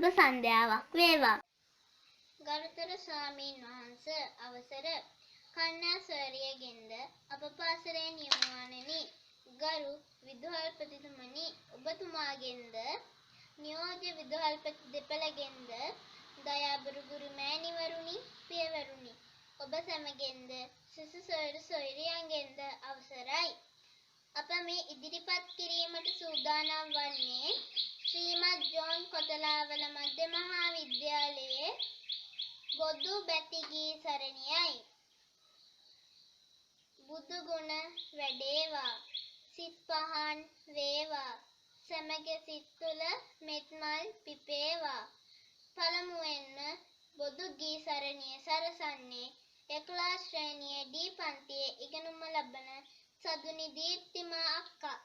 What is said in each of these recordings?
සුබ සන්ධ්‍යාවක් වේවා. ගරුතර ස්වාමීන් වහන්ස අවසර කන්‍යාස්වරියගෙන්ද අප පාසලේ නියමුවණෙනි. ගරු විදුහල්පතිතුමනි, ඔබතුමාගෙන්ද නියෝජ්‍ය විදුහල්පති දෙපළගෙන්ද දයාබරු ගුරු මෑණිවරුනි, පියවරුනි, ඔබ සැමගෙන්ද සිසු සොයුරු සොයුරියන්ගෙන්ද අවසරයි. අප මේ ඉදිරිපත් කිරීමට සූදානම් වන්නේ ශ්‍රීමත් ජෝන් කොතලාවල මධ්‍ය මහා විද්‍යාලයේ බොදු බැති ගී සරණියයි. බුදු ගුණ වැඩේවා, සිත් පහන් වේවා, සැමගේ සිත් තුළ මෙත්මල් පිපේවා. පළමුවෙන්ම බොදු ගී සරණිය සරසන්නේ 11 ශ්‍රේණියේ ඩී පන්තියේ ඉගෙනුම ලබන සදුනි දීප්තිමා අක්කා.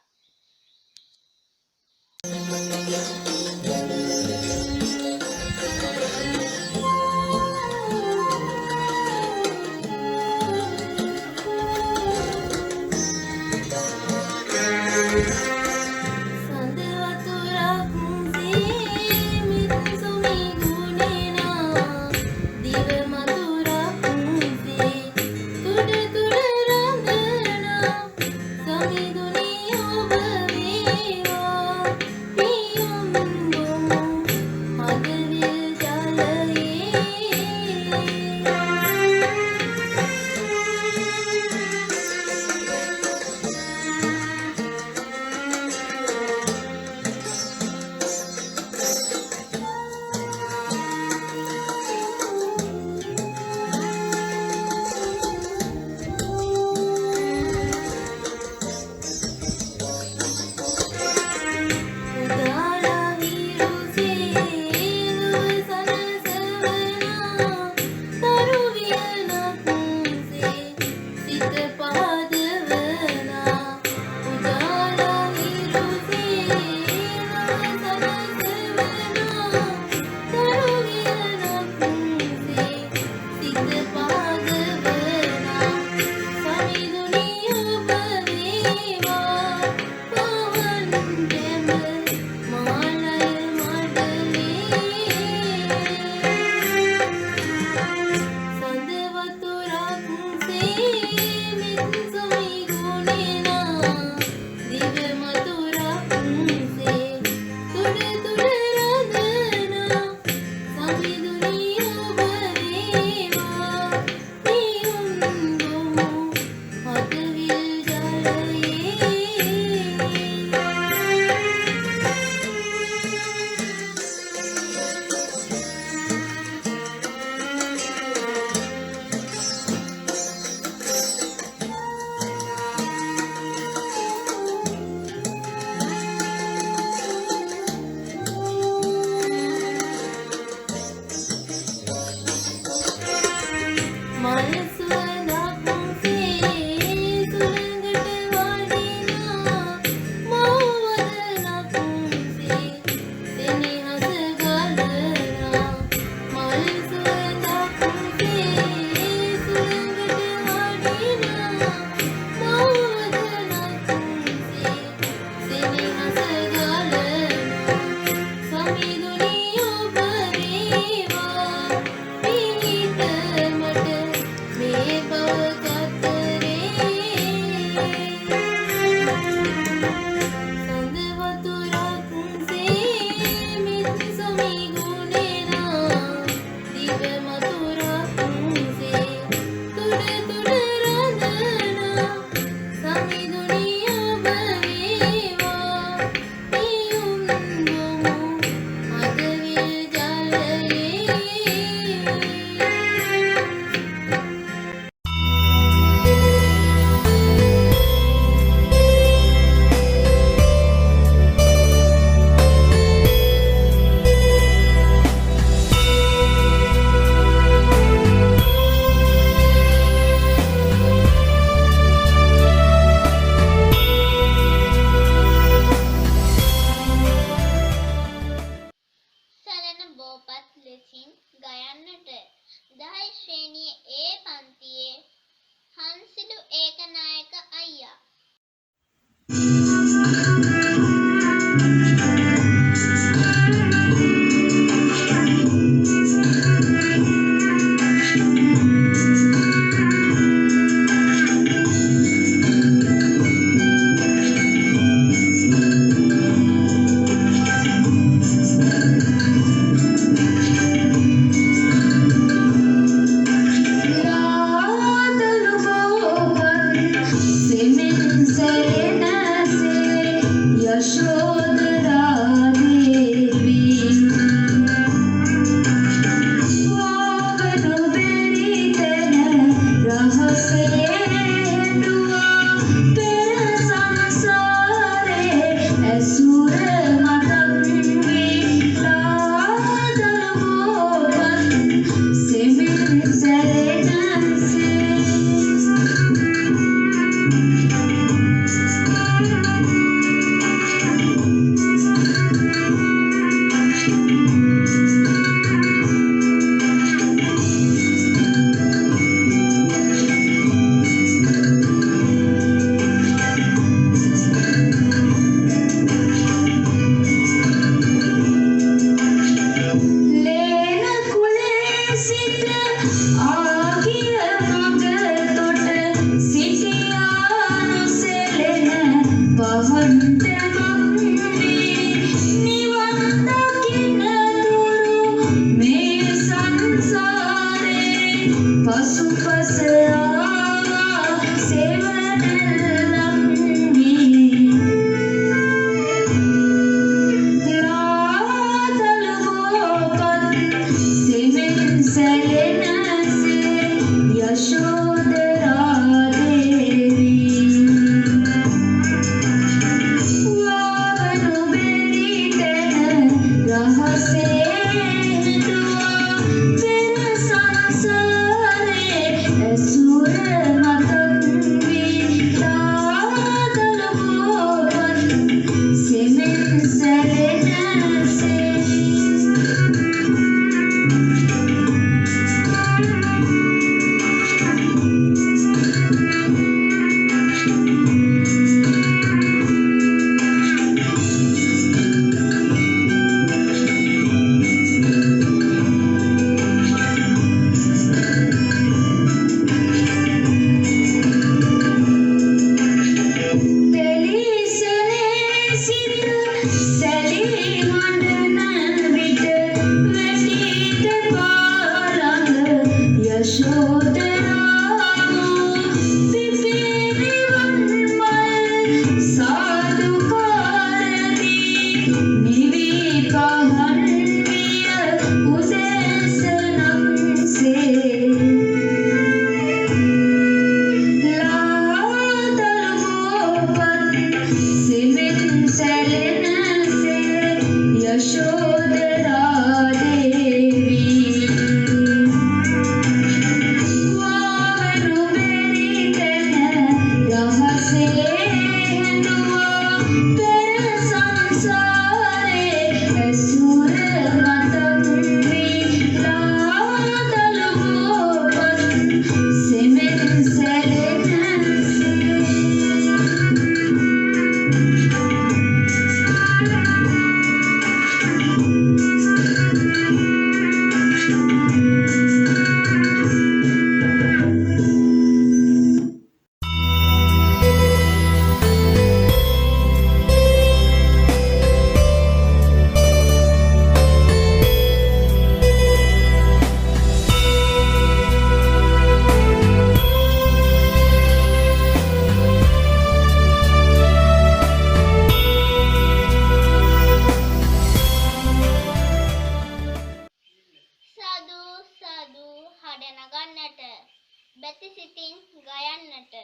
බැති සිතින් ගයන්නට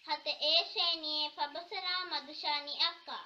හත ඒ ශ්‍රේණියේ පබසරා මදුෂානි අක්කා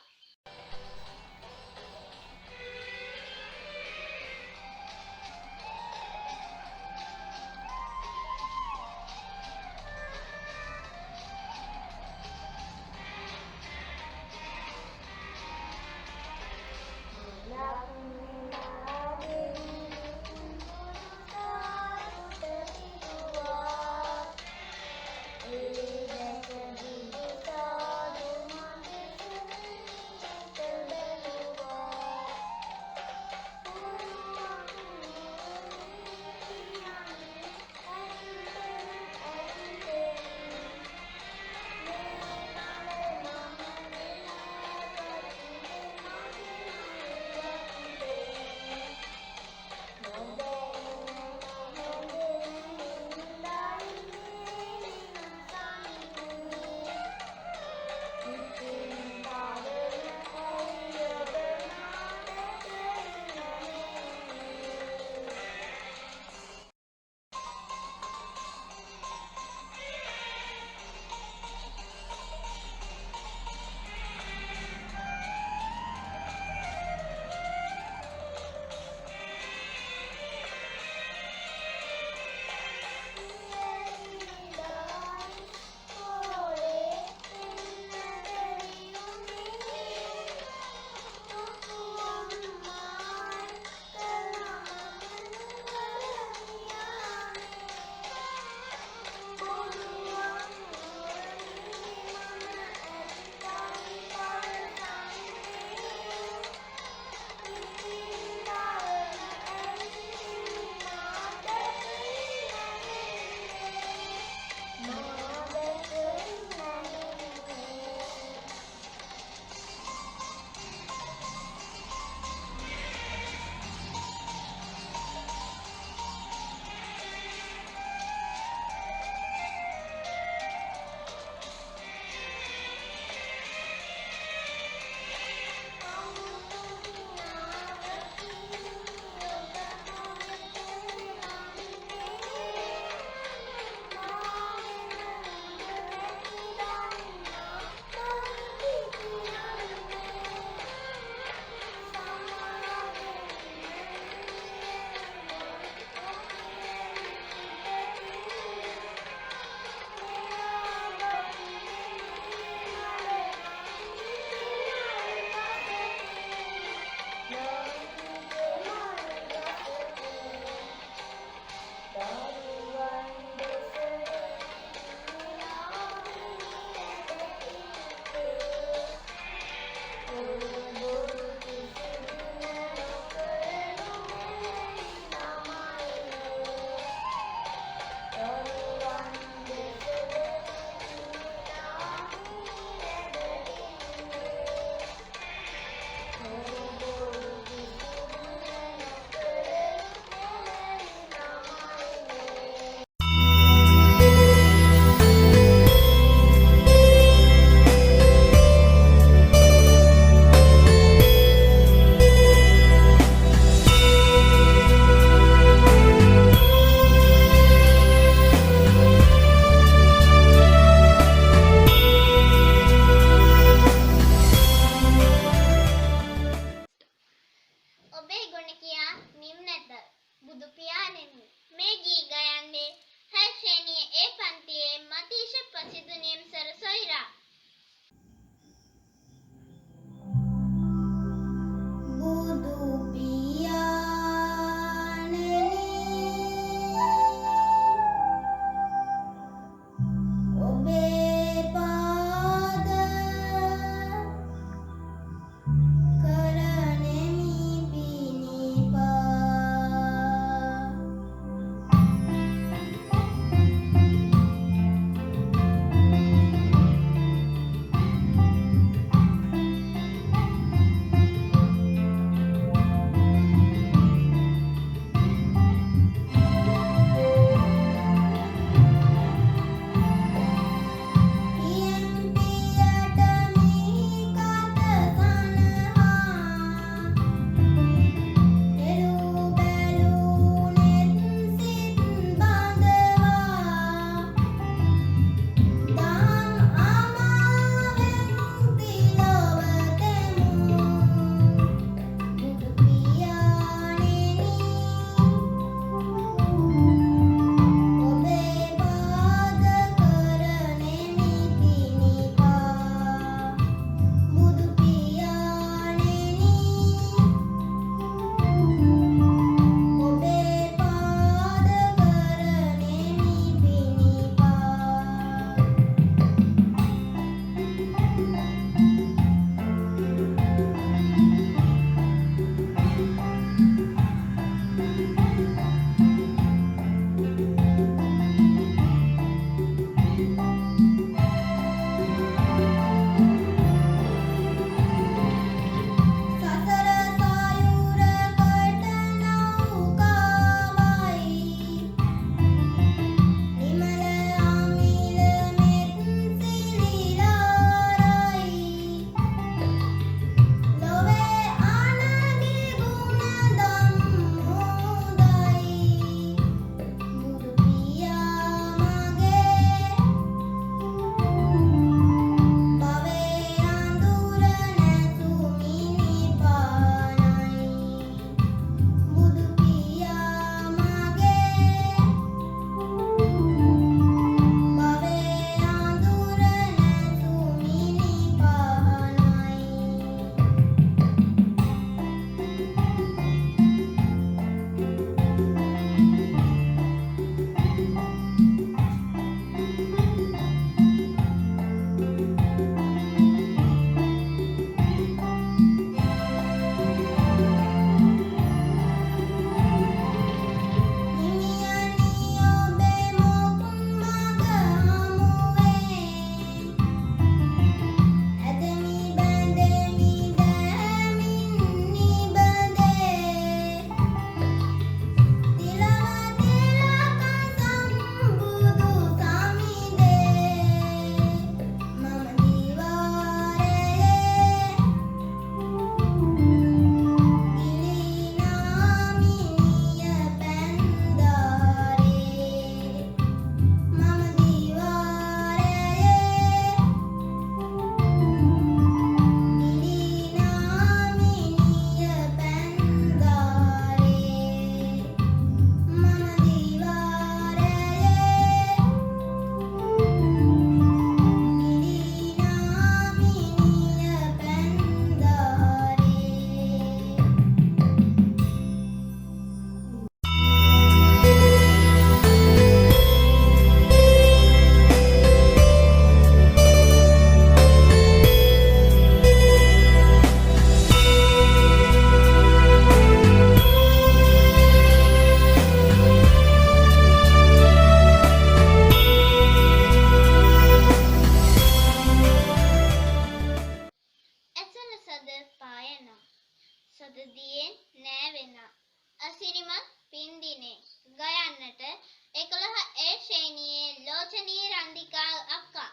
චන්දිකා අක්කා.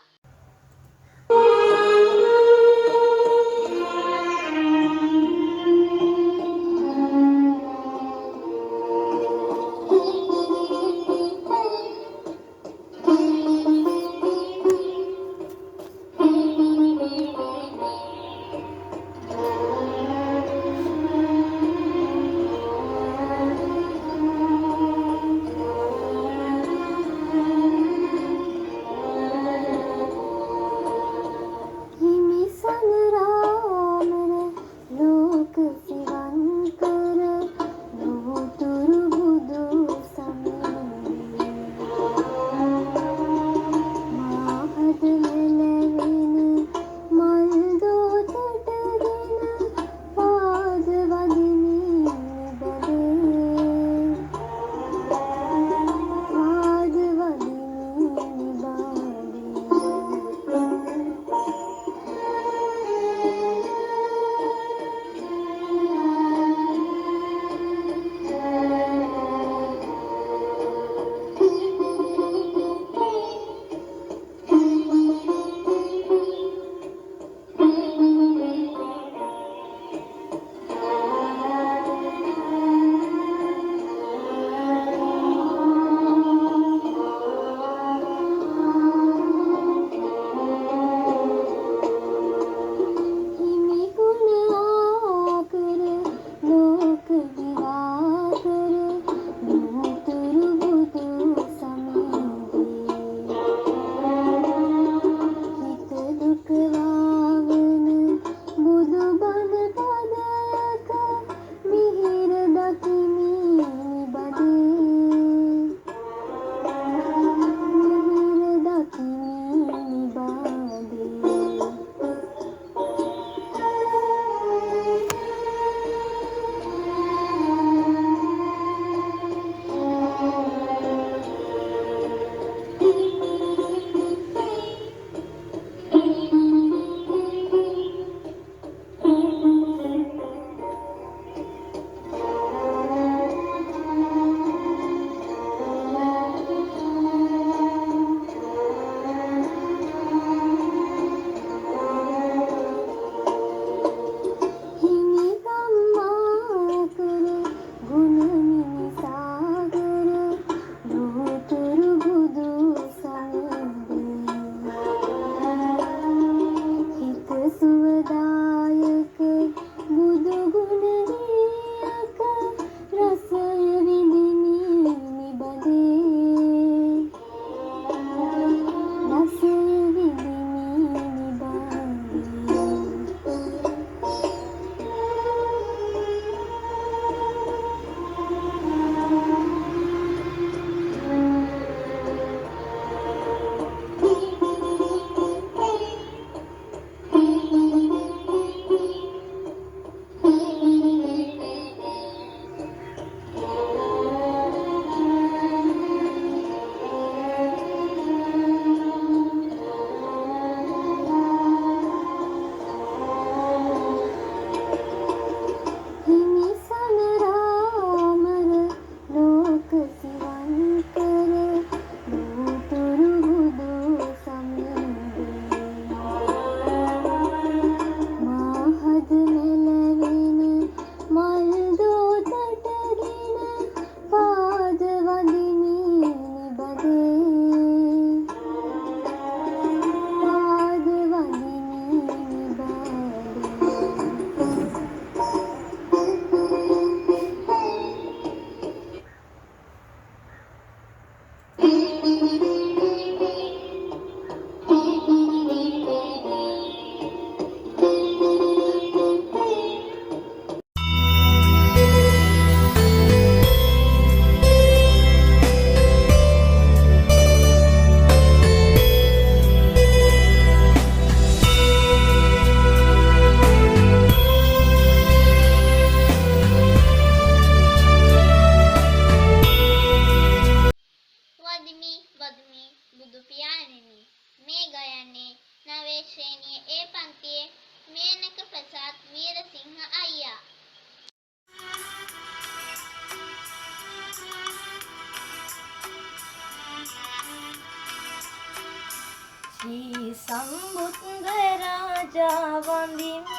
ශ්‍රී සම්බුද්ධ රාජා වඳිමු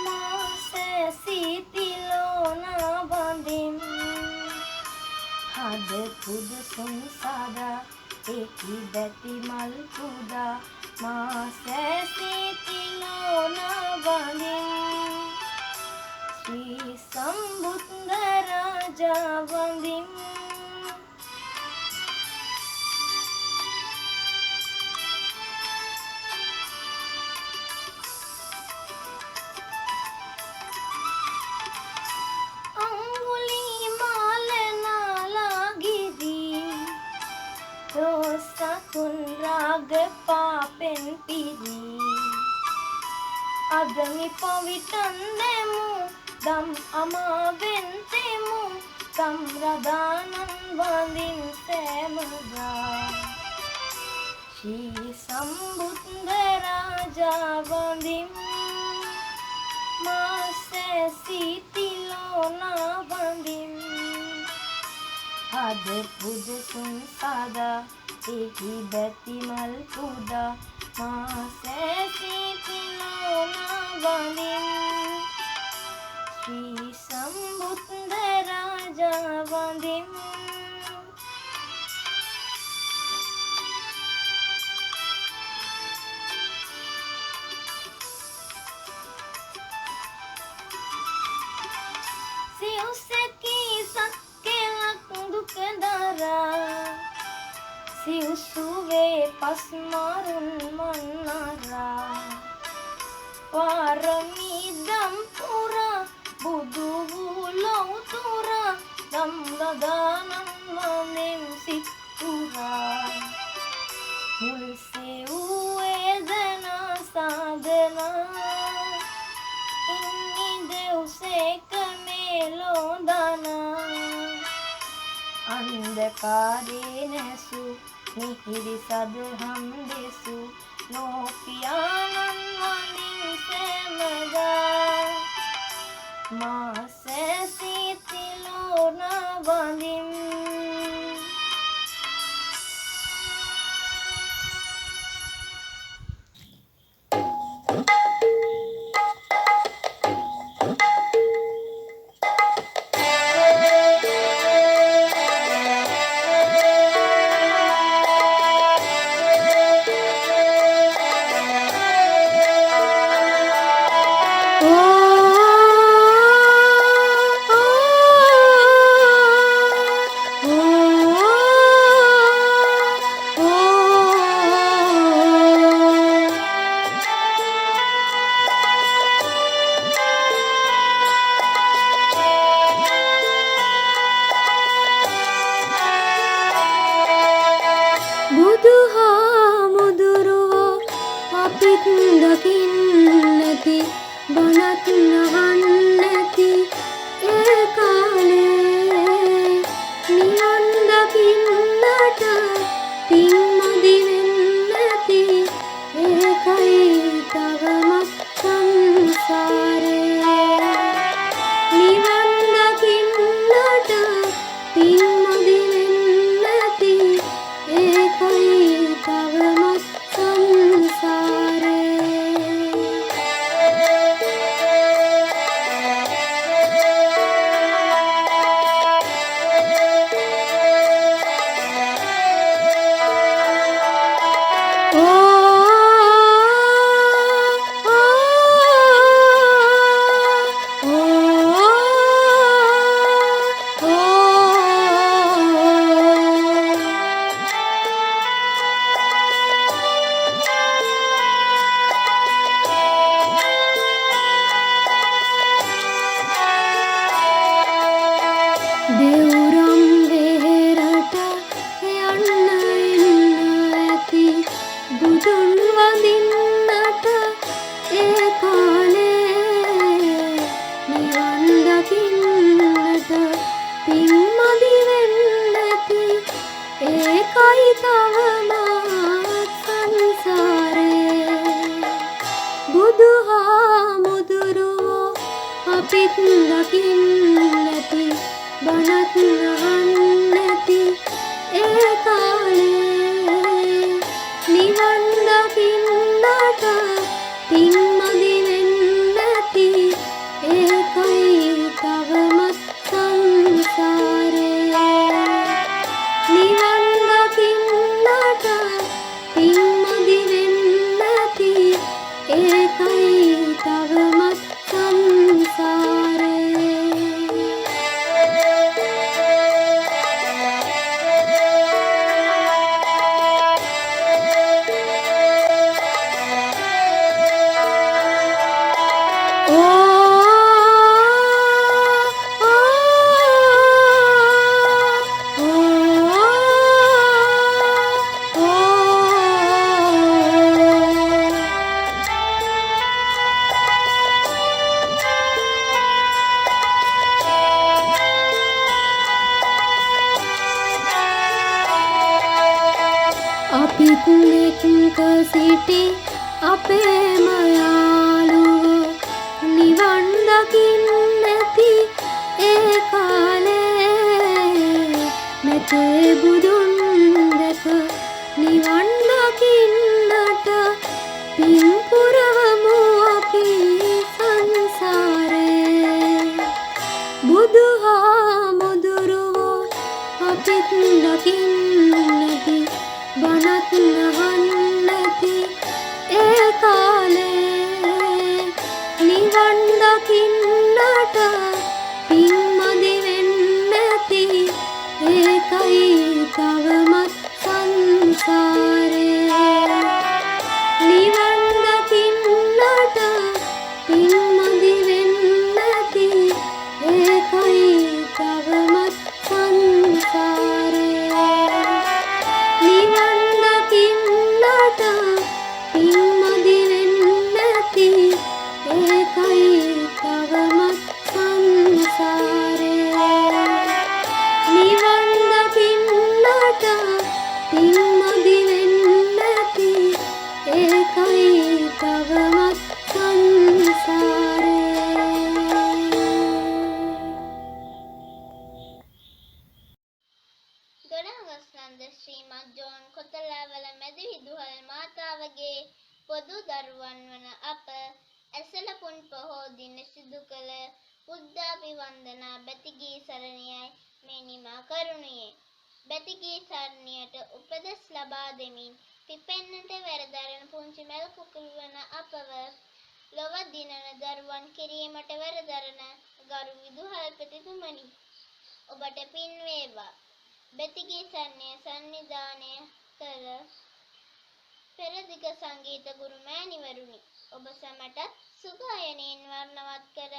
මාසේ සීතිලෝන වඳිමු හද පුදුසුන් සාදා ඒකි බැති මල් පුදා මාසේ සීතිලෝන වඳිමු ශ්‍රී සම්බුද්ධ රාජා වඳිමු Kun raga papen piri Adami pavitandemu dam amaventemu tam radanan vandin semada Shri Sambuddha Raja vandimu Mase sitilona vandimu Ade pudusun sada ඒකි බැති මල් පුදා මාසේ සීතිලෝන වඳිමු ශ්‍රී සම්බුද්ධ රාජා වඳිමු සිව්සකි සක්කෙලක් දුක දරා සිව්සුවේ පස්මරුන් මන්නරා පාරමී දම් පුරා බුදු වූ ලෞතුරා දම් රදානන් වඳිම් සිත් පුරා මුල් සෙව් වේදනා සාදනා ඉන්නි දෙව්සේක මේලොඳනා अंधकारे नैसु मिहिरि सदहम देसु नोपियानन वंदिम सेमदा मासे सीतिलोन वंदिम දකින්නති බණත් නහන්නති ඒ කාලේ නිවන් දකින්නට පින්මදි වෙන්නති ඒකයි තවමත් සංසාරේ නිවන් දකින්නට පින්මදි වෙන්නති ඒකයි තවමත් සංසාරේ දෙව්රම් වෙහෙරට යන්න එන්න ඇති බුදුන් වඳින්නට ඒ කාලේ නිවන් දකින්නට පින්මදි වෙන්නති ඒකයි තවමත් සංසාරේ බුදුහාමුදුරුවෝ අපිත් දකින්නති බණත් නහන්නති ඒ කාලේ අපිත් එක්ක සිටි අපේම යාළුවෝ නිවන් දකින්න නැති ඒ කාලේ මෙතේ බුදුන් දැක නිවන් දකින්නට පින් පුරවමු අපි සංසාරේ බුදුහාමුදුරුවෝ අපිත් දකින්නති බණත් නහන්නති ඒ කාලේ නිවන් දකින්නට පින් මදි වෙන්නති ඒකයි තවමත් සංසාරේ නිවන් දකින්නට පින් මදි වෙන්නති ඒකයි තවමත් සංසාරේ නිවන් දකින්නට පින් මදි වෙන්නති ඒකයි තවමත් සංසාරේ නිවන් දකින්නට පින් මදි වෙන්නති ඒකයි තවමත් දොඩහගස්නන්ද ශ්‍රීමත් ජෝන් කොතලාවල මැදි විදුහල් මාතාවගේ පොදු දරුවන් වන අප ඇසළ පුන් පොහෝ දින සිදු කළ බුද්ධාභිවන්දනා බැතිගී සරණියයි මේ නිමා කරුණේ. බැතිගී සරණියට උපදෙස් ලබා දෙමින් පිපෙන්නට වැරදරන පුංචි මැල් කුකුල් වන අපව ලොව දිනන දරුවන් කිරීමට වැරදරන ගරු විදුහල්පතිතුමනි, ඔබට පින් වේවා. බැතිගී සරණිය සංවිධානය කළ පෙරදිග සංගීත ගුරු මෑණිවරුනි, ඔබ සැමටත් සුගායනයෙන් වර්ණවත් කර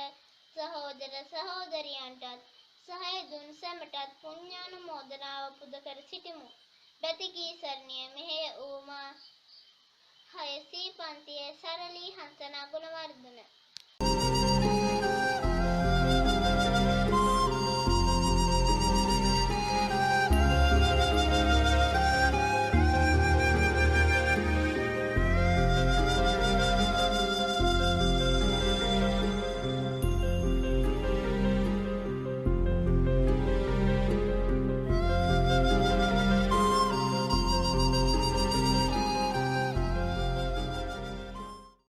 සහෝදර සහෝදරියන්ටත් සහාය දුන් සැමටත් පුණ්‍යානුමෝදනාව පුද කර සිටිමු. බැතිගී සරණිය මෙහෙය වූ මා 6 පන්තියේ සරලී හංසනා ගුණවර්ධන